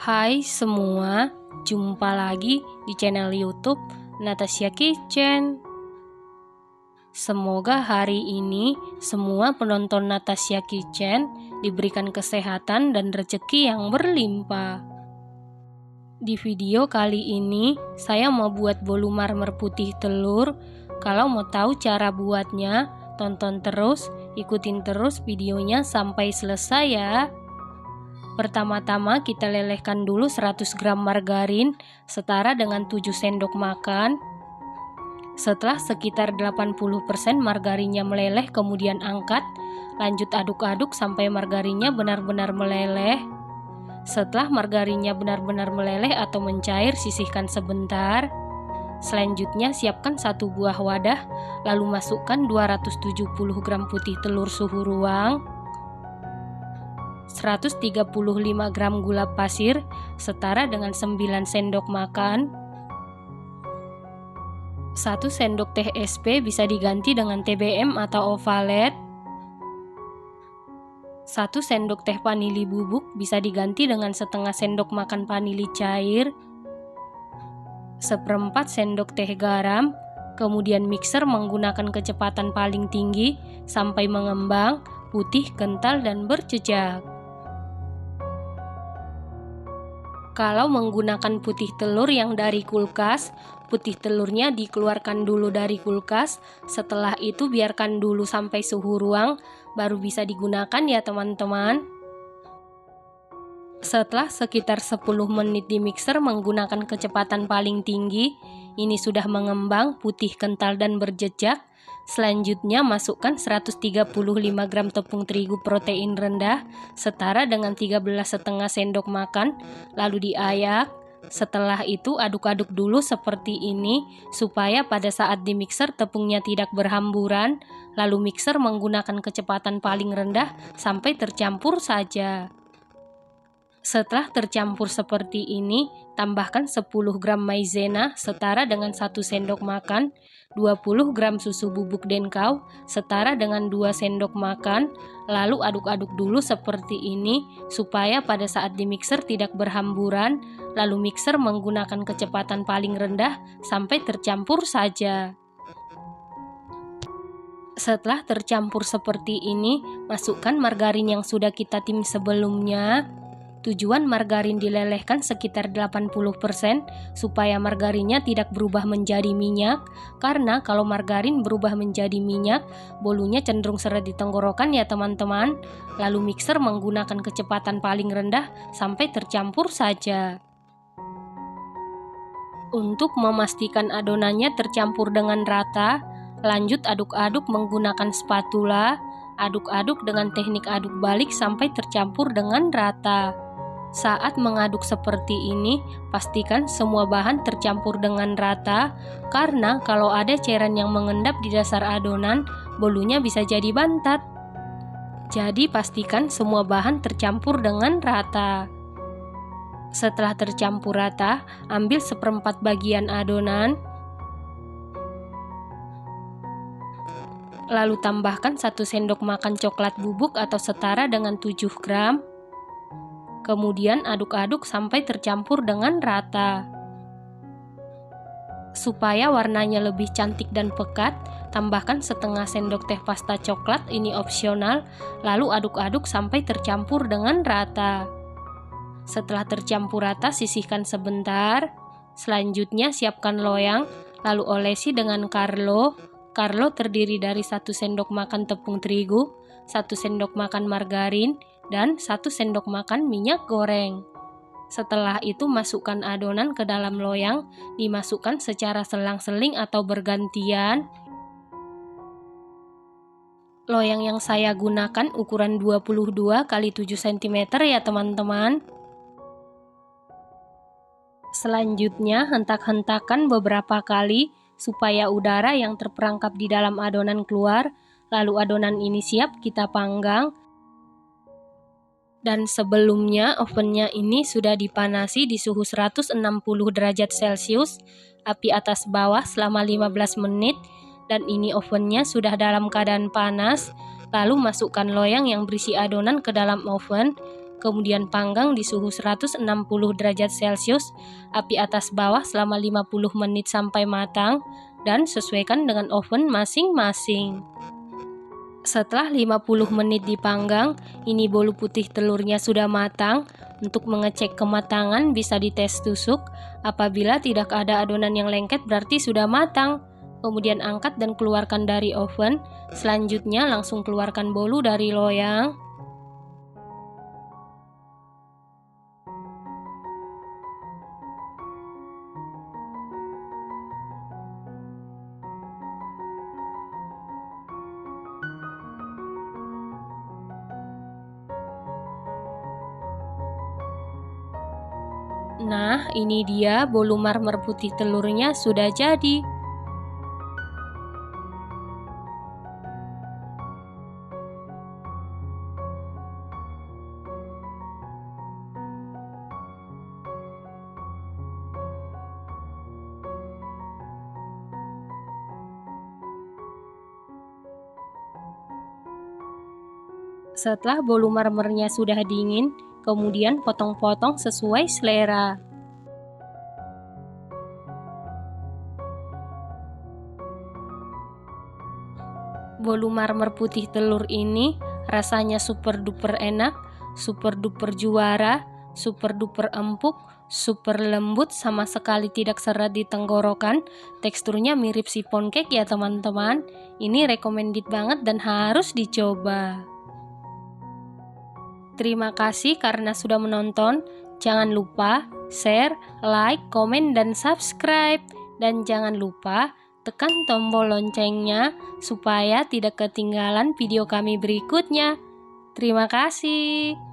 Hai semua, jumpa lagi di channel YouTube Natasha Kitchen. Semoga hari ini semua penonton Natasha Kitchen diberikan kesehatan dan rezeki yang berlimpah. Di video kali ini saya mau buat bolu marmer putih telur. Kalau mau tahu cara buatnya, tonton terus, ikutin terus videonya sampai selesai ya. Pertama-tama kita lelehkan dulu 100 gram margarin setara dengan 7 sendok makan. Setelah sekitar 80% margarinnya meleleh, kemudian angkat. Lanjut aduk-aduk sampai margarinnya benar-benar meleleh. Setelah margarinnya benar-benar meleleh atau mencair, sisihkan sebentar. Selanjutnya siapkan satu buah wadah, lalu masukkan 270 gram putih telur suhu ruang, 135 gram gula pasir setara dengan 9 sendok makan. 1 sendok teh SP bisa diganti dengan TBM atau ovalet. 1 sendok teh vanili bubuk bisa diganti dengan setengah sendok makan vanili cair. 1/4 sendok teh garam. Kemudian mixer menggunakan kecepatan paling tinggi sampai mengembang, putih, kental, dan berjejak. Kalau menggunakan putih telur yang dari kulkas, putih telurnya dikeluarkan dulu dari kulkas. Setelah itu biarkan dulu sampai suhu ruang, baru bisa digunakan ya teman-teman. Setelah sekitar 10 menit di mixer menggunakan kecepatan paling tinggi, ini sudah mengembang, putih, kental, dan berjejak. Selanjutnya masukkan 135 gram tepung terigu protein rendah setara dengan 13,5 sendok makan, lalu diayak. Setelah itu aduk-aduk dulu seperti ini supaya pada saat di mixer tepungnya tidak berhamburan, lalu mixer menggunakan kecepatan paling rendah sampai tercampur saja. Setelah tercampur seperti ini, tambahkan 10 gram maizena setara dengan 1 sendok makan, 20 gram susu bubuk denkau setara dengan 2 sendok makan, lalu aduk-aduk dulu seperti ini supaya pada saat di mixer tidak berhamburan, lalu mixer menggunakan kecepatan paling rendah sampai tercampur saja. Setelah tercampur seperti ini, masukkan margarin yang sudah kita tim sebelumnya. Tujuan margarin dilelehkan sekitar 80% supaya margarinnya tidak berubah menjadi minyak, karena kalau margarin berubah menjadi minyak, bolunya cenderung seret di tenggorokan ya teman-teman. Lalu mixer menggunakan kecepatan paling rendah sampai tercampur saja. Untuk memastikan adonannya tercampur dengan rata, lanjut aduk-aduk menggunakan spatula. Aduk-aduk dengan teknik aduk balik sampai tercampur dengan rata. Saat mengaduk seperti ini, pastikan semua bahan tercampur dengan rata, karena kalau ada cairan yang mengendap di dasar adonan, bolunya bisa jadi bantat. Jadi pastikan semua bahan tercampur dengan rata. Setelah tercampur rata, ambil 1/4 bagian adonan, lalu tambahkan 1 sendok makan coklat bubuk atau setara dengan 7 gram. Kemudian aduk-aduk sampai tercampur dengan rata. Supaya warnanya lebih cantik dan pekat, tambahkan setengah sendok teh pasta coklat, ini opsional, lalu aduk-aduk sampai tercampur dengan rata. Setelah tercampur rata, sisihkan sebentar. Selanjutnya siapkan loyang, lalu olesi dengan Carlo. Carlo terdiri dari 1 sendok makan tepung terigu, 1 sendok makan margarin, dan 1 sendok makan minyak goreng. Setelah itu masukkan adonan ke dalam loyang, dimasukkan secara selang-seling atau bergantian. Loyang yang saya gunakan ukuran 22 x 7 cm ya teman-teman. Selanjutnya hentak-hentakan beberapa kali supaya udara yang terperangkap di dalam adonan keluar, lalu adonan ini siap kita panggang. Dan sebelumnya ovennya ini sudah dipanasi di suhu 160 derajat Celcius, api atas bawah selama 15 menit, dan ini ovennya sudah dalam keadaan panas. Lalu masukkan loyang yang berisi adonan ke dalam oven, kemudian panggang di suhu 160 derajat Celcius, api atas bawah selama 50 menit sampai matang, dan sesuaikan dengan oven masing-masing. Setelah 50 menit dipanggang, ini bolu putih telurnya sudah matang. Untuk mengecek kematangan bisa dites tusuk. Apabila tidak ada adonan yang lengket berarti sudah matang. Kemudian angkat dan keluarkan dari oven. Selanjutnya langsung keluarkan bolu dari loyang. Nah, ini dia bolu marmer putih telurnya sudah jadi. Setelah bolu marmernya sudah dingin, kemudian potong-potong sesuai selera. Bolu marmer putih telur ini rasanya super duper enak, super duper juara, super duper empuk, super lembut, sama sekali tidak seret di tenggorokan. Teksturnya mirip sipon cake ya teman-teman. Ini recommended banget dan harus dicoba. Terima kasih karena sudah menonton. Jangan lupa share, like, komen, dan subscribe. Dan jangan lupa tekan tombol loncengnya supaya tidak ketinggalan video kami berikutnya. Terima kasih.